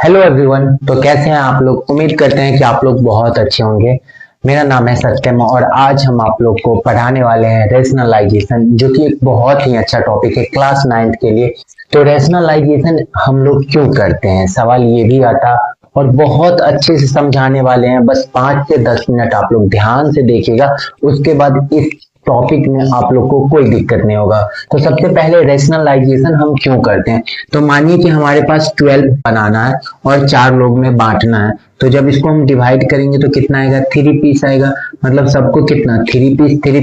Hello everyone. तो कैसे हैं आप लोग? उम्मीद करते हैं कि आप लोग बहुत अच्छे होंगे। मेरा नाम है सत्यम और आज हम आप लोग को पढ़ाने वाले हैं रेशनलाइजेशन, जो कि एक बहुत ही अच्छा टॉपिक है क्लास 9th के लिए। तो रेशनलाइजेशन हम लोग क्यों करते हैं, सवाल ये भी आता और बहुत अच्छे से समझाने वाले हैं। बस 5 से 10 मिनट आप लोग ध्यान से देखिएगा, उसके बाद इस टॉपिक में आप लोग को कोई दिक्कत नहीं होगा। तो सबसे पहले रेशनलाइजेशन हम क्यों करते हैं। तो मानिए कि हमारे पास 12 बनाना है और 4 लोग में बांटना है। तो जब इसको हम डिवाइड करेंगे तो कितना आएगा, 3 पीस आएगा। मतलब सबको कितना, 3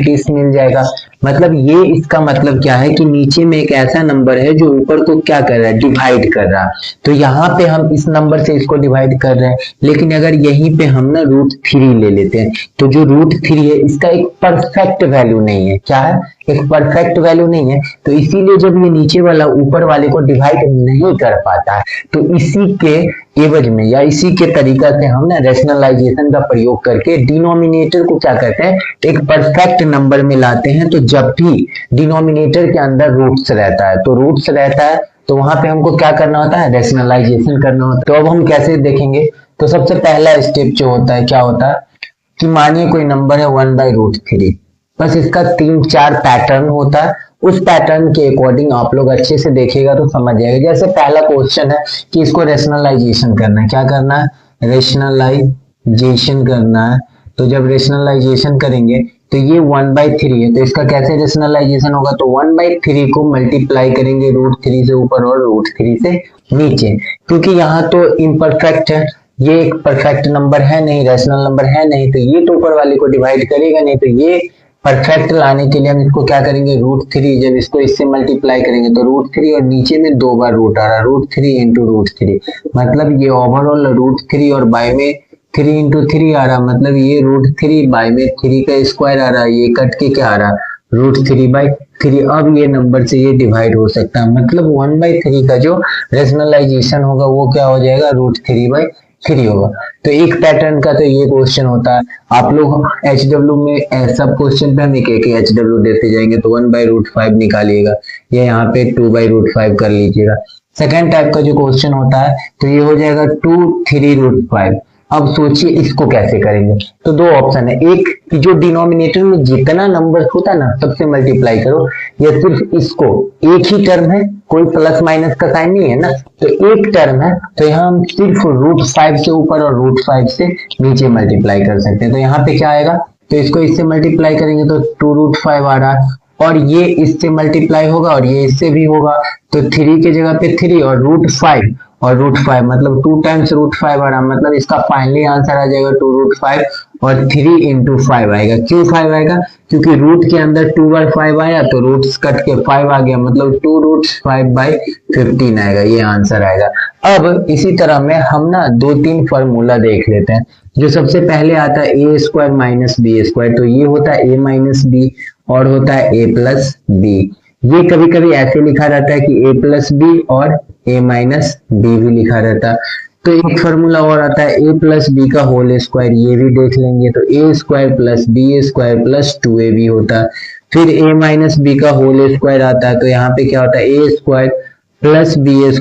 पीस मिल जाएगा। मतलब ये इसका मतलब क्या है कि नीचे में एक ऐसा नंबर है जो ऊपर को क्या कर रहा है, डिवाइड कर रहा है। तो यहाँ पे हम इस नंबर से इसको डिवाइड कर रहे हैं, लेकिन अगर यहीं पे हम ना √3 ले लेते हैं तो जो √3 है इसका एक परफेक्ट वैल्यू नहीं है। क्या है, एक परफेक्ट वैल्यू नहीं है। तो इसीलिए जब ये नीचे वाला ऊपर वाले को डिवाइड नहीं कर पाता है, तो इसी के एवज में या इसी के तरीका से हम ना रेशनलाइजेशन का प्रयोग करके डिनोमिनेटर को क्या करते हैं, एक परफेक्ट नंबर में लाते हैं। तो जब भी डिनोमिनेटर के अंदर रूट्स रहता है तो वहां पे हमको क्या करना होता है, रेशनलाइजेशन करना होता है। तो अब हम कैसे देखेंगे। तो सबसे पहला स्टेप जो होता है क्या होता है कि मानिए कोई नंबर है 1/√3। बस इसका 3-4 पैटर्न होता है। उस पैटर्न के अकॉर्डिंग आप लोग अच्छे से देखिएगा तो समझ जाएगा। जैसे पहला क्वेश्चन है कि इसको रेशनलाइजेशन करना है। क्या करना है, रेशनलाइजेशन करना है। तो जब रेशनलाइजेशन करेंगे तो ये 1/3 है, तो इसका कैसे रेशनलाइजेशन होगा। तो 1/3 को मल्टीप्लाई करेंगे √3 से ऊपर और √3 से नीचे, क्योंकि यहाँ तो इम्परफेक्ट है, ये एक परफेक्ट नंबर है नहीं, रैशनल नंबर है नहीं, तो ये तो ऊपर वाले को डिवाइड करेगा नहीं। तो ये परफेक्ट लाने के लिए हम इसको क्या करेंगे, √3, जब इसको इससे मल्टीप्लाई करेंगे तो √3 और नीचे में 2 बार रूट आ रहा है, √3 इंटू √3। मतलब ये ओवरऑल √3 और बाय में 3 इंटू 3 आ रहा, मतलब ये √3 बाय में 3 का स्क्वायर आ रहा है। ये कट के क्या आ रहा, √3/3। अब ये नंबर से ये डिवाइड हो सकता है, मतलब 1/3 का जो रेशनलाइजेशन होगा वो क्या हो जाएगा, √3/3 होगा। तो एक पैटर्न का तो ये क्वेश्चन होता है। आप लोग HW में सब क्वेश्चन पे हम एक एक HW देते जाएंगे, तो 1/√5 निकालिएगा, ये यहाँ पे 2/√5 कर लीजिएगा। सेकेंड टाइप का जो क्वेश्चन होता है तो ये हो जाएगा 2 3√5। अब सोचिए इसको कैसे करेंगे। तो दो ऑप्शन है, एक कि जो डिनोमिनेटर में जितना नंबर होता है ना सबसे मल्टीप्लाई करो, या सिर्फ इसको, एक ही टर्म है, कोई प्लस माइनस का साइन नहीं है ना, तो एक टर्म है, तो यहाँ हम सिर्फ √5 से ऊपर और √5 से नीचे मल्टीप्लाई कर सकते हैं। तो यहाँ पे क्या आएगा, तो इसको इससे मल्टीप्लाई करेंगे तो 2√5 आ रहा है, और ये इससे मल्टीप्लाई होगा और ये इससे भी होगा, तो 3 के जगह पे 3 और √5 मतलब 2 टाइम्स √5 आ रहा, मतलब इसका फाइनली आंसर आ जाएगा 2√5 और 3 इंटू 5 आएगा। क्यों 5 आएगा, क्योंकि रूट के अंदर 2 बार 5 आया तो रूट्स कट के 5 आ गया, मतलब 2√5/15 आएगा, ये आंसर आएगा। अब इसी तरह में हम ना 2-3 फॉर्मूला देख लेते हैं। जो सबसे पहले आता है a² - b², तो ये होता है a - b और होता है a + b। ये कभी कभी ऐसे लिखा रहता है कि a + b और a - b भी लिखा रहता है। तो एक फॉर्मूला और आता है a + b का होल स्क्वायर, ये भी देख लेंगे, तो a² + b² + 2ab होता है। फिर a - b का होल स्क्वायर आता है, तो यहाँ पे क्या होता है, a² + b²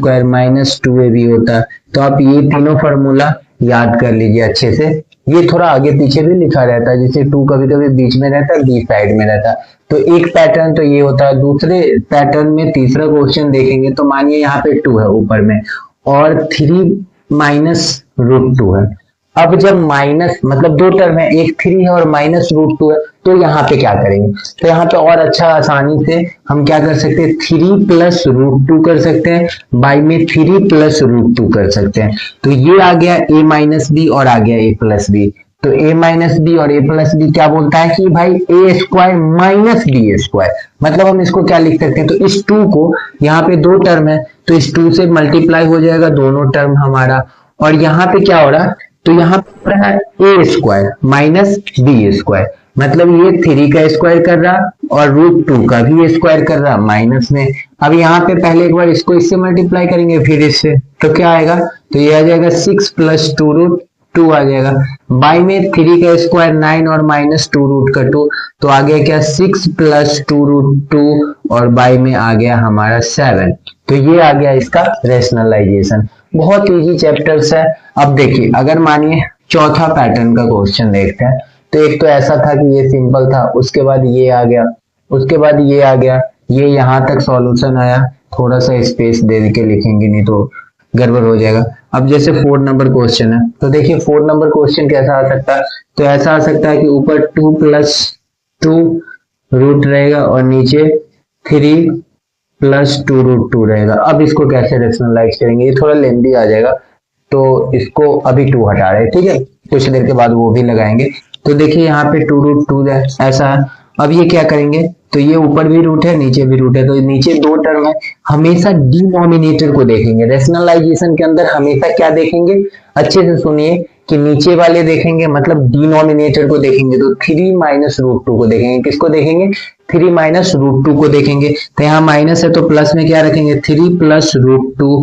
- 2ab होता है। तो आप ये तीनों फॉर्मूला याद कर लीजिए अच्छे से। ये थोड़ा आगे पीछे भी लिखा रहता है, जैसे 2 कभी कभी बीच में रहता है, b साइड में रहता है। तो एक पैटर्न तो ये होता है। दूसरे पैटर्न में तीसरा क्वेश्चन देखेंगे, तो मानिए यहाँ पे 2 है ऊपर में और 3 - √2 है। अब जब माइनस, मतलब दो टर्म है, एक 3 है और -√2 है, तो यहाँ पे क्या करेंगे, तो यहाँ पे और अच्छा आसानी से हम क्या कर सकते हैं, 3 + √2 कर सकते हैं, बाई में 3 + √2 कर सकते हैं। तो ये आ गया a - b और आ गया a + b। तो a - b और a + b क्या बोलता है कि भाई a² - b², मतलब हम इसको क्या लिख सकते हैं, तो इस 2 को, यहाँ पे 2 टर्म है तो इस 2 से मल्टीप्लाई हो जाएगा दोनों टर्म हमारा, और यहाँ पे क्या हो रहा है, तो यहाँ पर है a² - b², मतलब ये 3 का स्क्वायर कर रहा और √2 का भी स्क्वायर कर रहा माइनस में। अब यहाँ पे पहले एक बार इसको इससे मल्टीप्लाई करेंगे फिर इससे, तो क्या आएगा, तो ये आ जाएगा 6 + 2√2 आ जाएगा, बाई में 3 का स्क्वायर 9 और -2√2, तो आ गया क्या, 6 + 2√2 और बाई में आ गया हमारा 7। तो ये आ गया इसका रेशनलाइजेशन। बहुत इजी चैप्टर्स है। अब देखिए अगर मानिए चौथा पैटर्न का क्वेश्चन देखते हैं, तो एक तो ऐसा था कि ये सिंपल था, उसके बाद ये आ गया, उसके बाद ये आ गया, ये यहाँ तक सॉल्यूशन आया, थोड़ा सा स्पेस दे के लिखेंगे नहीं तो गड़बड़ हो जाएगा। अब जैसे 4 नंबर क्वेश्चन है, तो देखिए 4 नंबर क्वेश्चन कैसा आ सकता है, तो ऐसा आ सकता है कि ऊपर 2 + 2 रूट रहेगा और नीचे 3 + 2√2 रहेगा। अब इसको कैसे रेशनलाइज करेंगे, ये थोड़ा लेंदी आ जाएगा, तो इसको अभी 2 हटा रहे हैं, ठीक है, कुछ देर के बाद वो भी लगाएंगे। तो देखिए यहाँ पे 2√2 है, ऐसा है। अब ये क्या करेंगे, तो ये ऊपर भी रूट है नीचे भी रूट है, तो नीचे 2 टर्म है, हमेशा डिनोमिनेटर को देखेंगे रेशनलाइजेशन के अंदर, हमेशा क्या देखेंगे, अच्छे से सुनिए, कि नीचे वाले देखेंगे मतलब डिनोमिनेटर को देखेंगे, तो 3 - √2 को देखेंगे। किसको देखेंगे, 3 - √2 को देखेंगे। तो यहाँ माइनस है तो प्लस में क्या रखेंगे, 3 + √2,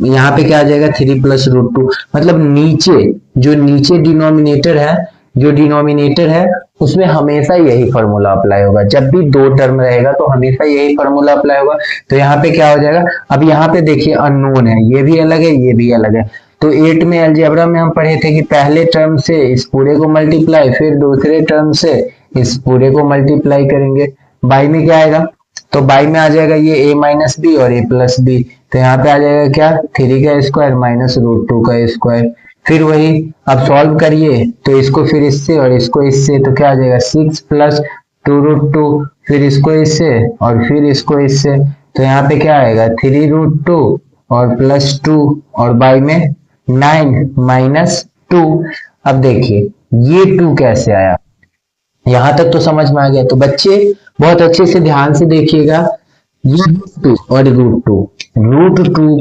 यहाँ पे क्या आ जाएगा 3 + √2, मतलब नीचे जो नीचे डिनोमिनेटर है, जो डिनोमिनेटर है उसमें हमेशा यही फॉर्मूला अप्लाई होगा। जब भी 2 टर्म रहेगा तो हमेशा यही फॉर्मूला अप्लाई होगा। तो यहाँ पे क्या हो जाएगा, अब यहाँ पे देखिए अननोन है, ये भी अलग है ये भी अलग है। तो 8 में अलजेब्रा में हम पढ़े थे कि पहले टर्म से इस पूरे को मल्टीप्लाई, फिर दूसरे टर्म से इस पूरे को मल्टीप्लाई करेंगे। बाई में क्या आएगा, तो बाई में आ जाएगा ये a - b और a + b, तो यहाँ पे आ जाएगा क्या 3 का स्क्वायर - √2 का स्क्वायर। फिर वही अब सॉल्व करिए, तो इसको फिर इससे और इसको इससे, तो क्या आ जाएगा 6 + 2√2, फिर इसको इससे और फिर इसको इससे, तो यहाँ पे क्या आएगा 3√2 और +2 और बाई में 9 - 2। अब देखिए ये 2 कैसे आया, यहां तक तो समझ में आ गया। तो बच्चे बहुत अच्छे से ध्यान से देखिएगा, ये √2 और √2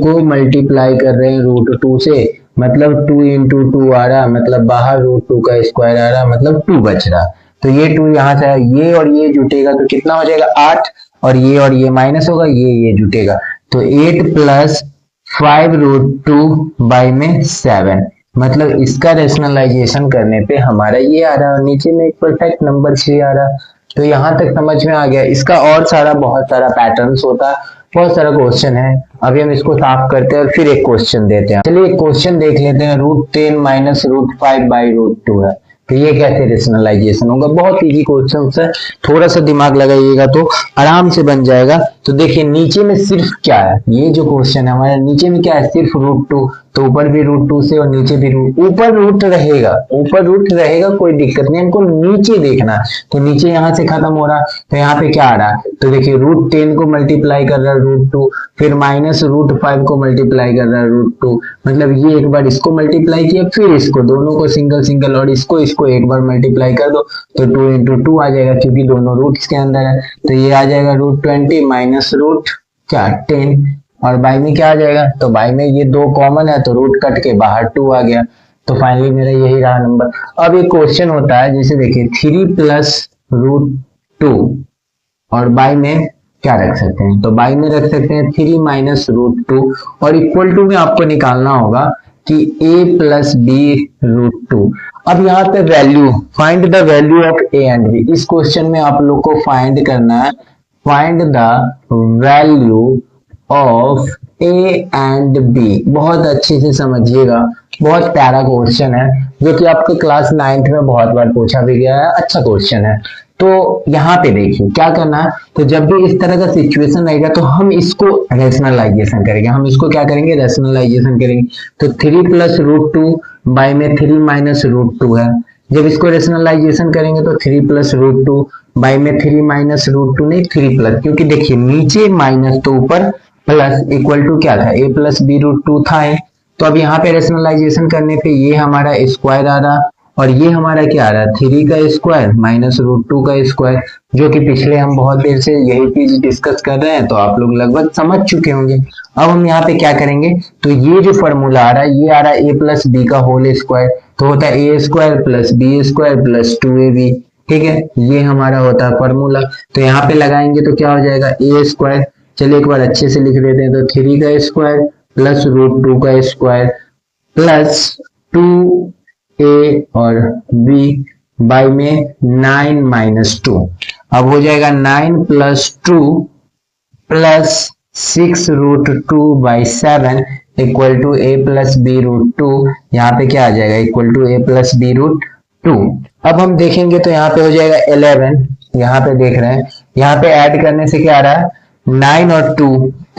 को मल्टीप्लाई कर रहे हैं √2 से, मतलब 2 × 2 आ रहा, मतलब बाहर √2 का स्क्वायर आ रहा, मतलब 2 बच रहा। तो ये 2 यहाँ से ये और ये जुटेगा तो कितना हो जाएगा 8, और ये माइनस होगा, ये जुटेगा, तो 8 + 5√2 बाई में 7, मतलब इसका रेशनलाइजेशन करने पे हमारा ये आ रहा, नीचे में एक परफेक्ट नंबर 6 आ रहा। तो यहाँ तक समझ में आ गया। इसका और सारा बहुत सारा पैटर्न्स होता है, बहुत सारा क्वेश्चन है। अभी हम इसको साफ करते हैं और फिर एक क्वेश्चन देते हैं। चलिए एक क्वेश्चन देख लेते हैं, √10 - √5/√2 है, तो ये कैसे रेशनलाइजेशन होगा। बहुत इजी क्वेश्चन है, थोड़ा सा दिमाग लगाइएगा तो आराम से बन जाएगा। तो देखिए नीचे में सिर्फ क्या है, ये जो क्वेश्चन है हमारे नीचे में क्या है, सिर्फ √2, तो ऊपर भी √2 से और नीचे भी ऊपर रूट रहेगा, ऊपर रूट रहेगा, कोई दिक्कत नहीं, हमको नीचे देखना। तो नीचे यहाँ से खत्म हो रहा, तो यहाँ पे क्या आ रहा है, तो देखिए √10 को मल्टीप्लाई कर रहा है √2, फिर -√5 को मल्टीप्लाई कर रहा है √2, मतलब ये एक बार इसको मल्टीप्लाई किया, फिर इसको दोनों को सिंगल सिंगल और इसको एक बार मल्टीप्लाई कर दो, तो 2 × 2 आ जाएगा, क्योंकि दोनों रूट्स के अंदर है। तो ये आ जाएगा √20 - √10, और बाई में क्या आ जाएगा, तो बाई में ये 2 कॉमन है तो रूट कट के बाहर 2 आ गया। तो फाइनली मेरा यही रहा नंबर। अब एक क्वेश्चन होता है, जैसे देखिए 3 + √2 और बाई में क्या रख सकते हैं, तो बाई में रख सकते हैं 3 - √2 और इक्वल टू में आपको निकालना होगा कि a + b√2। अब यहाँ पे value, find the value of a and b, इस क्वेश्चन में आप लोग को फाइंड करना है, find the value of a and b। बहुत अच्छे से समझिएगा, बहुत प्यारा क्वेश्चन है, जो कि आपके क्लास 9th में बहुत बार पूछा भी गया है, अच्छा क्वेश्चन है। तो यहाँ पे देखिए क्या करना है, तो जब भी इस तरह का सिचुएशन रहेगा तो हम इसको रेशनलाइजेशन करेंगे, हम इसको क्या करेंगे, रेशनलाइजेशन करेंगे। तो 3 + √2 बाई में 3 - √2 है, जब इसको रेशनलाइजेशन करेंगे तो 3 + √2 बाई में 3 - √2 नहीं 3 प्लस, क्योंकि देखिए नीचे माइनस तो ऊपर प्लस, इक्वल टू क्या था a + b√2 था। तो अब यहाँ पे रेशनलाइजेशन करने पे ये हमारा स्क्वायर आ रहा और ये हमारा क्या आ रहा है 3 का स्क्वायर - √2 का स्क्वायर, जो कि पिछले हम बहुत देर से यही चीज डिस्कस कर रहे हैं, तो आप लोग लगभग समझ चुके होंगे। अब हम यहाँ पे क्या करेंगे, तो ये जो फॉर्मूला आ रहा है ये आ रहा है a + b का होल स्क्वायर, तो होता है a² + b² + 2ab, ठीक है, ये हमारा होता है फॉर्मूला। तो यहाँ पे लगाएंगे तो क्या हो जाएगा a², चलिए एक बार अच्छे से लिख देते हैं, तो 3 का स्क्वायर + √2 का स्क्वायर प्लस 2a और b बाई में 9 - 2। अब हो जाएगा 9 + 2 + 6√2/7, equal to A plus B root two, यहाँ पे क्या आ जाएगा equal to A plus B root two. अब हम देखेंगे तो यहाँ पे हो जाएगा 11, यहाँ पे देख रहे हैं, यहाँ पे ऐड करने से क्या आ रहा है 9 और 2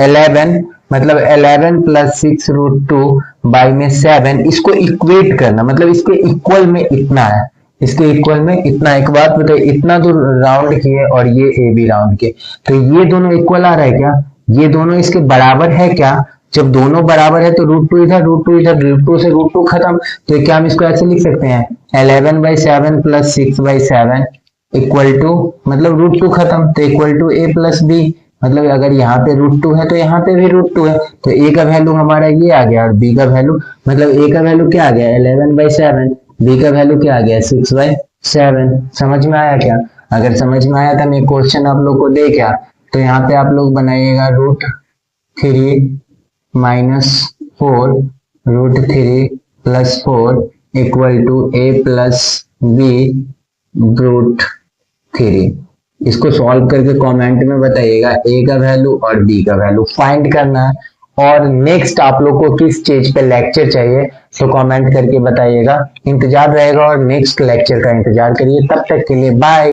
11, मतलब 11 प्लस 6 रूट टू बाई में 7, इसको इक्वेट करना, मतलब इसके इक्वल में इतना है, इसके इक्वल में इतना। एक बात बताइए, इतना तो राउंड किए और ये ए भी राउंड किए, तो ये दोनों इक्वल आ रहा है क्या, ये दोनों इसके बराबर है क्या, जब दोनों बराबर है तो रूट टू इधर रूट टू इधर, रूट टू से रूट टू खत्म, तो क्या हम इसको ऐसे लिख सकते हैं 11/7 प्लस 6/7 इक्वल टू, मतलब रूट टू खत्म, तो equal to A plus B, मतलब अगर यहाँ पे रूट टू है तो यहाँ पे भी रूट टू है, तो ए का वैल्यू हमारा ये आ गया और बी का वैल्यू, मतलब ए का वैल्यू क्या आ गया 11/7, बी का वैल्यू क्या आ गया 6/7। समझ में आया क्या? अगर समझ में आया तो मैं क्वेश्चन आप लोग को दे क्या, तो यहाँ पे आप लोग बनाइएगा √3 - 4 √3 + 4 equal to A plus B √3। इसको सॉल्व करके कमेंट में बताइएगा ए का वैल्यू और बी का वैल्यू फाइंड करना है। और नेक्स्ट आप लोग को किस चीज पे लेक्चर चाहिए तो कमेंट करके बताइएगा, इंतजार रहेगा और नेक्स्ट लेक्चर का इंतजार करिए। तब तक के लिए बाय।